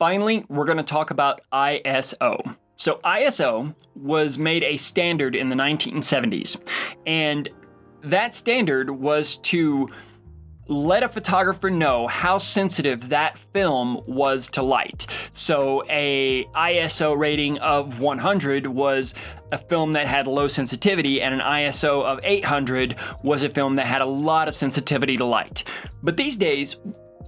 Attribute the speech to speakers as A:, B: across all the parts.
A: finally, we're going to talk about ISO. So ISO was made a standard in the 1970s, and that standard was to let a photographer know how sensitive that film was to light. So a ISO rating of 100 was a film that had low sensitivity, and an ISO of 800 was a film that had a lot of sensitivity to light. But these days,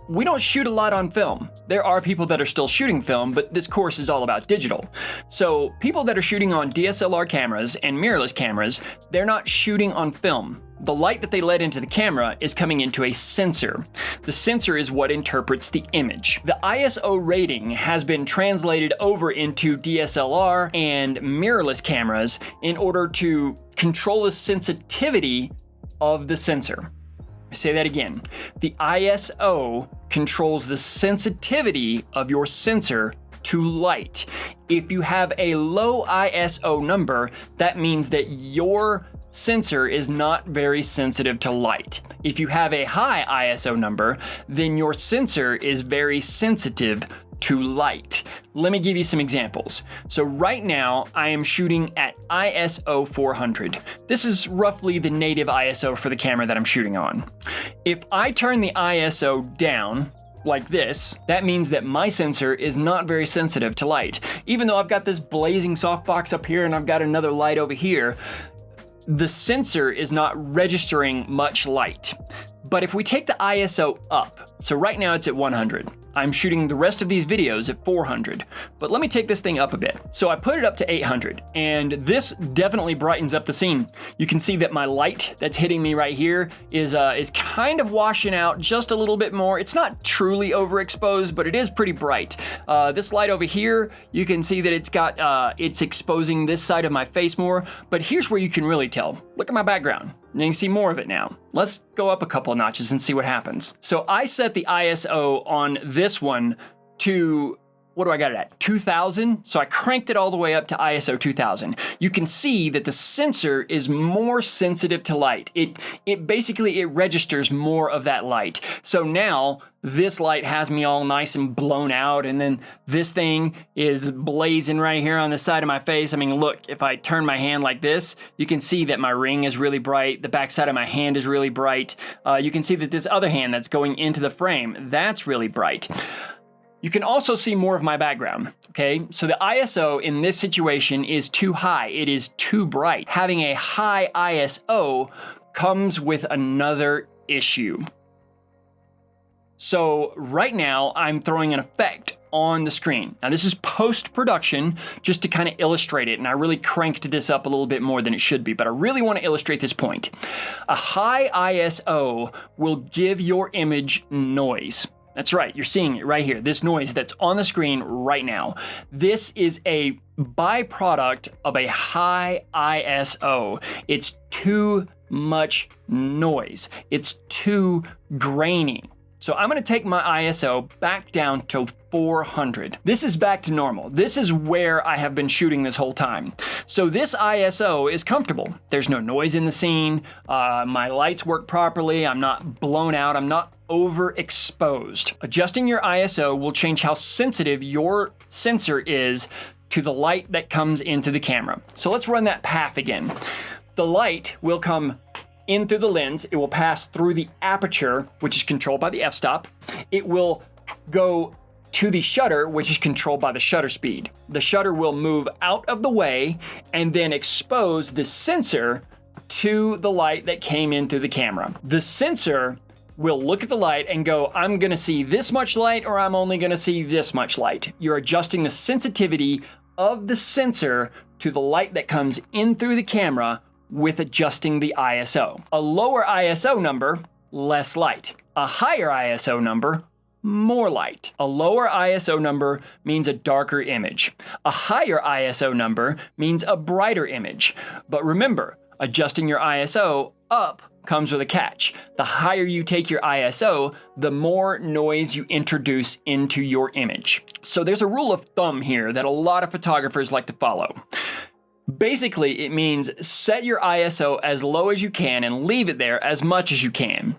A: we don't shoot a lot on film. There are people that are still shooting film, but this course is all about digital. So people that are shooting on DSLR cameras and mirrorless cameras, they're not shooting on film. The light that they let into the camera is coming into a sensor. The sensor is what interprets the image. The ISO rating has been translated over into DSLR and mirrorless cameras in order to control the sensitivity of the sensor. Say that again. The ISO controls the sensitivity of your sensor to light. If you have a low ISO number, that means that your sensor is not very sensitive to light. If you have a high ISO number, then your sensor is very sensitive to light. Let me give you some examples. So right now I am shooting at ISO 400. This is roughly the native ISO for the camera that I'm shooting on. If I turn the ISO down like this, that means that my sensor is not very sensitive to light. Even though I've got this blazing softbox up here and I've got another light over here, the sensor is not registering much light. But if we take the ISO up, so right now it's at 100. I'm shooting the rest of these videos at 400, but let me take this thing up a bit. So I put it up to 800, and this definitely brightens up the scene. You can see that my light that's hitting me right here is kind of washing out just a little bit more. It's not truly overexposed, but it is pretty bright. This light over here, you can see that it's exposing this side of my face more, but here's where you can really tell. Look at my background. You can see more of it now. Let's go up a couple of notches and see what happens. So I set the ISO on this one to, what do I got it at? 2000. So I cranked it all the way up to ISO 2000. You can see that the sensor is more sensitive to light. It basically registers more of that light. So now this light has me all nice and blown out, and then this thing is blazing right here on the side of my face. I mean, look, if I turn my hand like this, you can see that my ring is really bright. The back side of my hand is really bright. You can see that this other hand that's going into the frame, that's really bright. You can also see more of my background, okay? So the ISO in this situation is too high. It is too bright. Having a high ISO comes with another issue. So right now I'm throwing an effect on the screen. Now this is post-production just to kind of illustrate it, and I really cranked this up a little bit more than it should be, but I really want to illustrate this point. A high ISO will give your image noise. That's right, you're seeing it right here, this noise that's on the screen right now. This is a byproduct of a high ISO. It's too much noise. It's too grainy. So I'm gonna take my ISO back down to 400. This is back to normal. This is where I have been shooting this whole time. So this ISO is comfortable. There's no noise in the scene. My lights work properly. I'm not blown out. I'm not overexposed. Adjusting your ISO will change how sensitive your sensor is to the light that comes into the camera. So let's run that path again. The light will come in through the lens. It will pass through the aperture, which is controlled by the f-stop. It will go to the shutter, which is controlled by the shutter speed. The shutter will move out of the way and then expose the sensor to the light that came in through the camera. The sensor will look at the light and go, I'm gonna see this much light, or I'm only gonna see this much light. You're adjusting the sensitivity of the sensor to the light that comes in through the camera with adjusting the ISO. A lower ISO number, less light. A higher ISO number, more light. A lower ISO number means a darker image. A higher ISO number means a brighter image. But remember, adjusting your ISO up comes with a catch. The higher you take your ISO, the more noise you introduce into your image. So there's a rule of thumb here that a lot of photographers like to follow. Basically, it means set your ISO as low as you can and leave it there as much as you can.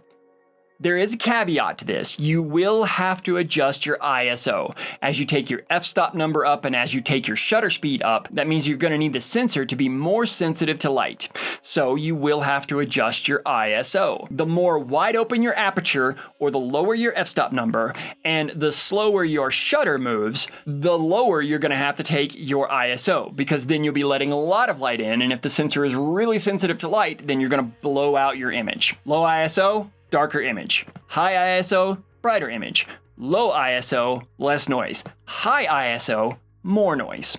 A: There is a caveat to this. You will have to adjust your ISO. As you take your f-stop number up and as you take your shutter speed up, that means you're going to need the sensor to be more sensitive to light. So you will have to adjust your ISO. The more wide open your aperture, or the lower your f-stop number, and the slower your shutter moves, the lower you're going to have to take your ISO, because then you'll be letting a lot of light in, and if the sensor is really sensitive to light, then you're going to blow out your image. Low ISO, darker image. High ISO, brighter image. Low ISO, less noise. High ISO, more noise.